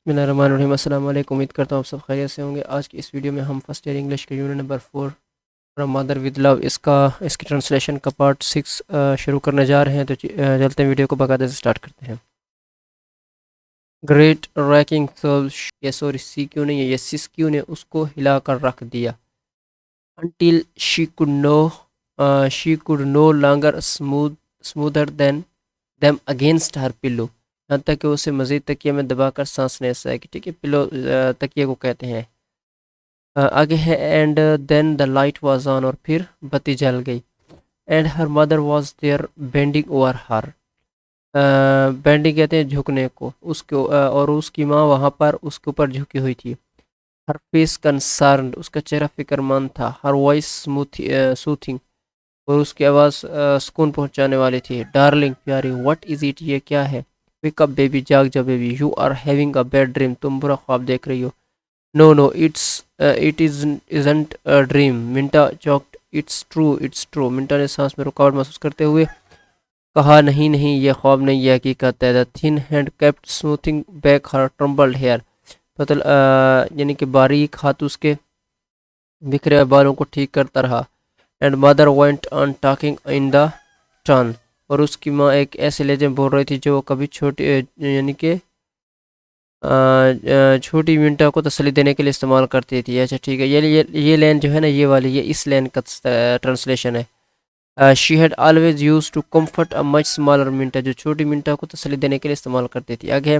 بسم اللہ الرحمن الرحیم۔ السلام علیکم، امید کرتا ہوں آپ سب خیریت سے ہوں گے۔ آج کی اس ویڈیو میں ہم فرسٹ ایئر انگلش کے unit number 4 from mother with love اس کی ٹرانسلیشن کا پارٹ 6 شروع کرنے جا رہے ہیں، تو چلتے ہیں ویڈیو کو باقاعدہ سے سٹارٹ کرتے ہیں۔ گریٹ ریکنگ سول، یہ سوری سی کیوں نہیں ہے، یہ سس کیوں نے اس کو ہلا کر رکھ دیا۔ until she could no longer smoother than them against her pillow، یہاں تک کہ اسے مزید تکیے میں دبا کر سانس لے سکے۔ ٹھیک ہے، پلو تکیے کو کہتے ہیں۔ آگے ہے and then the light was on, اور پھر بتی جل گئی۔ And her mother was there bending over her, bending کہتے ہیں جھکنے کو، اور اس کی ماں وہاں پر اس کے اوپر جھکی ہوئی تھی۔ ہر فیس کنسرنڈ، اس کا چہرہ فکر مند تھا۔ ہر وائس سوتھنگ، اور اس کی آواز سکون پہنچانے والی تھی۔ ڈارلنگ، پیاری، واٹ از اٹ، یہ کیا ہے؟ ویک اپ بیبی، جاگ جا baby, you are having a bad dream, تم برا خواب دیکھ رہی ہو۔ No no it isn't a dream, Minta choked, it's true, Minta نے سانس میں رکاوٹ محسوس کرتے ہوئے کہا، نہیں نہیں، یہ خواب نہیں، یہ حقیقت ہے۔ دا تھن ہینڈ کیپٹ اسموتھنگ بیک ہر ٹرمبلڈ ہیئر، یعنی کہ باریک ہاتھ اس کے بکھرے بالوں کو ٹھیک کرتا رہا۔ And mother went on talking in the tin, اور اس کی ماں ایک ایسے لہجے میں بول رہی تھی جو وہ کبھی یعنی کہ چھوٹی منٹا کو تسلی دینے کے لیے استعمال کرتی تھی۔ اچھا ٹھیک ہے، یہ لین جو ہے نا، یہ والی، یہ اس لین کا ٹرانسلیشن ہے۔ She had always used to comfort a much smaller Minta, جو چھوٹی منٹا کو تسلی دینے کے لیے استعمال کرتی تھی۔ آگے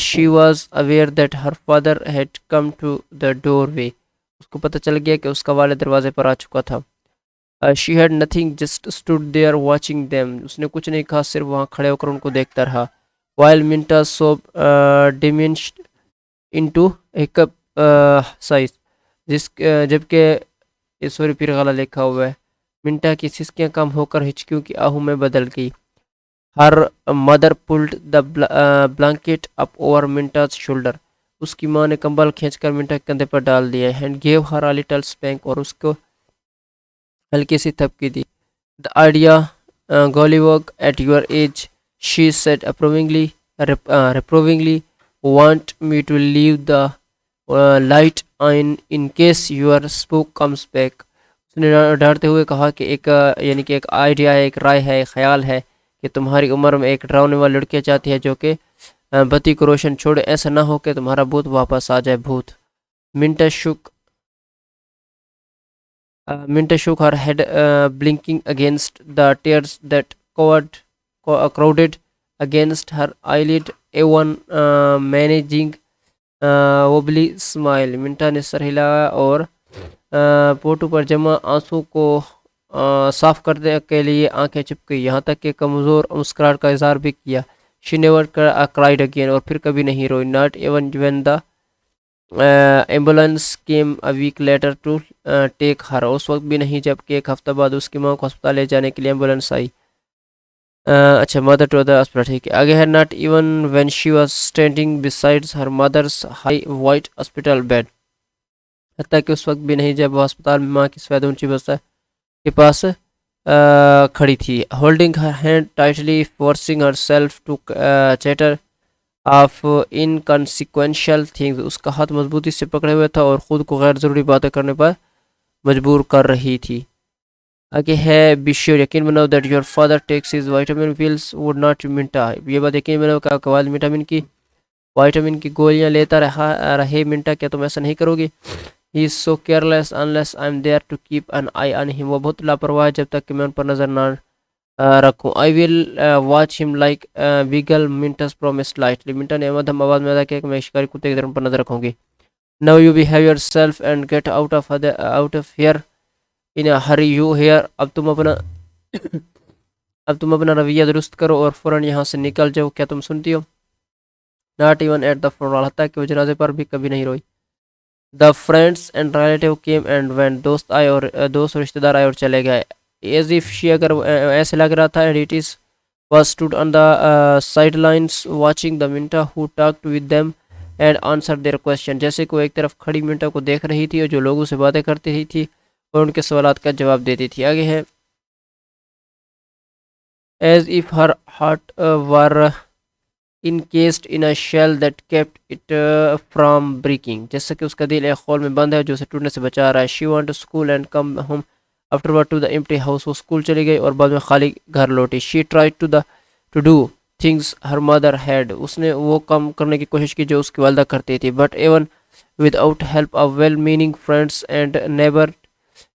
she was aware that her father had come to the doorway، اس کو پتہ چل گیا کہ اس کا والد دروازے پر آ چکا تھا۔ she had nothing, just stood there watching them، اس نے کچھ نہیں کہا، صرف وہاں کھڑے ہو کر ان کو دیکھتا رہا۔ while Minta's sob diminished into a cup size، جبکہ سوری پھر غلط لکھا ہوا ہے، منٹا کی سسکیاں کم ہو کر ہچکیوں کی آہوں میں بدل گئی۔ Her mother pulled the blanket up over Minta's shoulder، اس کی ماں نے کمبل کھینچ کر منٹا کے کندھے پر ڈال دیا۔ and gave her a little spank، اور اس کو ہلکی سی تھپکی دی۔ the idea gollywog at your age، she said reprovingly، want me to leave the light on in case your spook comes back، اس نے ڈانٹتے ہوئے کہا کہ یعنی کہ ایک آئیڈیا ہے، ایک رائے ہے، ایک خیال ہے کہ تمہاری عمر میں ایک ڈراؤنے والی لڑکیاں چاہتی ہے جو کہ بتی کو روشن چھوڑے، ایسا نہ ہو کہ تمہارا بھوت واپس آ جائے۔ بھوت۔ منٹا shook her head blinking against the tears that crowded against her eyelid، even managing wobbly smile، منٹا نے سر ہلایا اور پوٹو پر جمع آنسوں کو صاف کرنے کے لیے آنکھیں چپ گئی، یہاں تک کہ کمزور مسکراہٹ کا اظہار بھی کیا۔ she never cried again، اور پھر کبھی نہیں روئی۔ not even when the ambulance came a week later to take her، اس وقت بھی نہیں جب کہ ایک ہفتہ بعد اس کی ماں کو ہسپتال لے جانے کے لیے ایمبولینس آئی۔ اچھا، mother to the hospital، ٹھیک ہے۔ آگے ہے not even when she was standing beside her mother's high white hospital bed، حتیٰ کہ اس وقت بھی نہیں جب وہ ہسپتال میں ماں کی سفید اونچی بستر کے پاس کھڑی تھی۔ holding her hand tightly، forcing herself to chatter of inconsequential things، اس کا ہاتھ مضبوطی سے پکڑے ہوئے تھا اور خود کو غیر ضروری باتیں کرنے پر مجبور کر رہی تھی۔ آگے ہے be sure، یقین بناؤ that your father takes his vitamin pills، would not منٹا، یہ بات یقین بناؤ کہ آپ کا والد وائٹامن کی گولیاں لیتا رہے۔ منٹا، کیا تم ایسا نہیں کرو گے؟ he is so careless unless I'm there to keep an eye on him، وہ بہت لاپرواہ ہے جب تک کہ میں ان پر نظر نہ رکھوں۔ I will watch him like beagle، Minta's promised lightly، منٹا نے مدھم آواز میں ادا کیا کہ میں شکاری کتے کی طرح ان پر نظر رکھوں گی۔ now you behave yourself and get out of here in a hurry، you hear، اب تم اپنا رویہ درست کرو اور فوراً یہاں سے نکل جاؤ، کیا تم سنتی ہو؟ not even at the funeral، حتیٰ کہ وہ جنازے پر بھی کبھی نہیں روئی۔ the friends and relative came and went، دوست اور رشتہ دار آئے اور چلے گئے۔ as if she، اگر ایسے لگ رہا تھا، and it is was stood on the sidelines watching the Minta who talked with them and answered their question، جیسے کہ وہ ایک طرف کھڑی منٹا کو دیکھ رہی تھی اور جو لوگوں سے باتیں کرتی رہی تھی اور ان کے سوالات کا جواب دیتی تھی۔ آگے ہے as if her heart were encased in a shell that kept it from breaking. جیسا کہ اس کا دل ایک خول میں بند ہے جو اسے ٹوٹنے سے بچا رہا ہے. She went to school and come home afterward to the empty house. وہ اسکول چلی گئی اور بعد میں خالی گھر لوٹی. She tried to do things her mother had. اس نے وہ کام کرنے کی کوشش کی جو اس کی والدہ کرتی تھی. But even without help of well-meaning friends and neighbor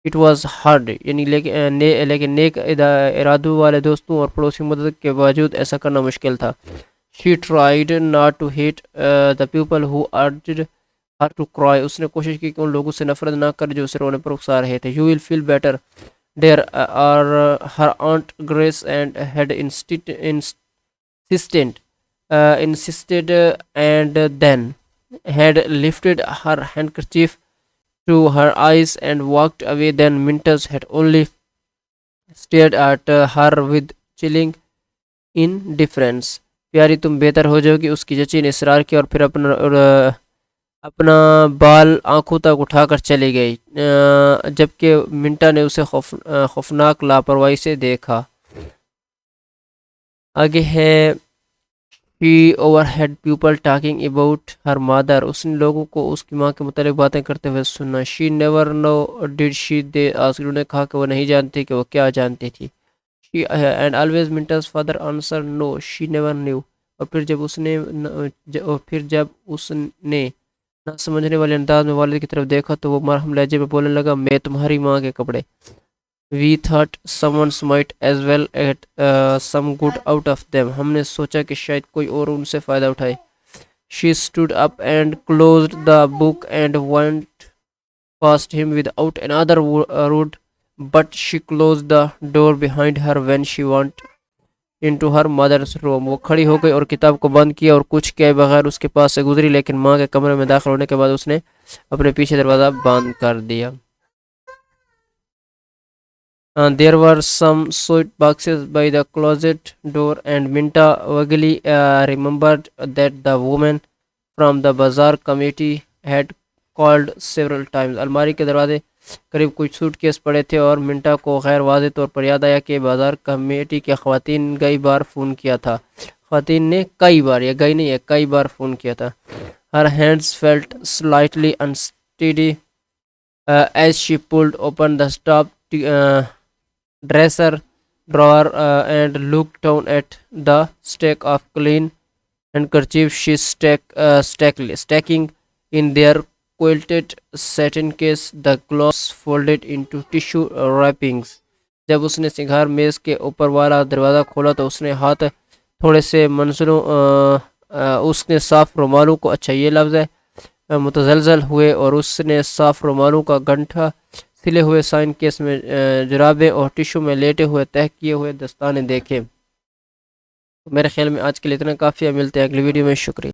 it was hard. یعنی لیکن نیک ارادوں والے دوستوں اور پڑوسی مدد کے باوجود ایسا کرنا مشکل تھا. She tried not to hate the people who urged her to cry. اس نے کوشش کی کہ ان لوگوں سے نفرت نہ کر جو اسے رونے پر اکسا رہے تھے. You will feel better dear her aunt Grace and had insisted and then had lifted her handkerchief to her eyes and walked away. Then Minters had only stared at her with chilling indifference. پیاری تم بہتر ہو جاؤ گی اس کی چچی نے اصرار کیا اور پھر اپنا بال آنکھوں تک اٹھا کر چلی گئی جبکہ منٹا نے اسے خوفناک لاپرواہی سے دیکھا. آگے ہے She overheard people talking about her mother. اس نے لوگوں کو اس کی ماں کے متعلق باتیں کرتے ہوئے سنا. She never know did she they asked. انہوں نے کہا کہ وہ نہیں جانتی کہ وہ کیا جانتی تھی. She and always Minta's father answered no she never knew. اور پھر جب اس نے نہ سمجھنے والے انداز میں والد کی طرف دیکھا تو وہ مرہم لہجے میں بولنے لگا میں تمہاری ماں کے کپڑے. We thought someone might as well get some good out of them. ہم نے سوچا کہ شاید کوئی اور ان سے فائدہ اٹھائے. She stood up and closed the book and went past him without another word. But she closed the door behind her when she went into her mother's room. وہ کھڑی ہو گئی اور کتاب کو بند کیا اور کچھ کہے بغیر اس کے پاس سے گزری لیکن ماں کے کمرے میں داخل ہونے کے بعد اس نے اپنے پیچھے دروازہ بند کر دیا. There were some soot boxes by the closet door and Minta vaguely remembered that the woman from the bazaar committee had called several times. الماری کے دروازے قریب کچھ سوٹ کیس پڑے تھے اور منٹا کو غیر واضح طور پر یاد آیا کہ بازار کمیٹی کے خواتین نے کئی بار فون کیا تھا. خواتین نے کئی بار یا گئی نہیں ہے کئی بار فون کیا تھا. Her hands felt slightly unsteady as she pulled open the top dresser drawer and looked down at the stack of clean handkerchiefs she stacking in their quilted satin case, the clothes folded into tissue wrappings. جب اس نے سنگھار میز کے اوپر والا دروازہ کھولا تو اس نے ہاتھ تھوڑے سے منظروں اس نے صاف رومالوں کو اچھا یہ لفظ ہے متزلزل ہوئے اور اس نے صاف رومالوں کا گنٹھا سلے ہوئے سائن کیس میں جرابیں اور ٹشو میں لیٹے ہوئے تہہ کیے ہوئے دستانے دیکھے. میرے خیال میں آج کے لیے اتنا کافی ہے. ملتے ہیں اگلی ویڈیو میں. شکریہ.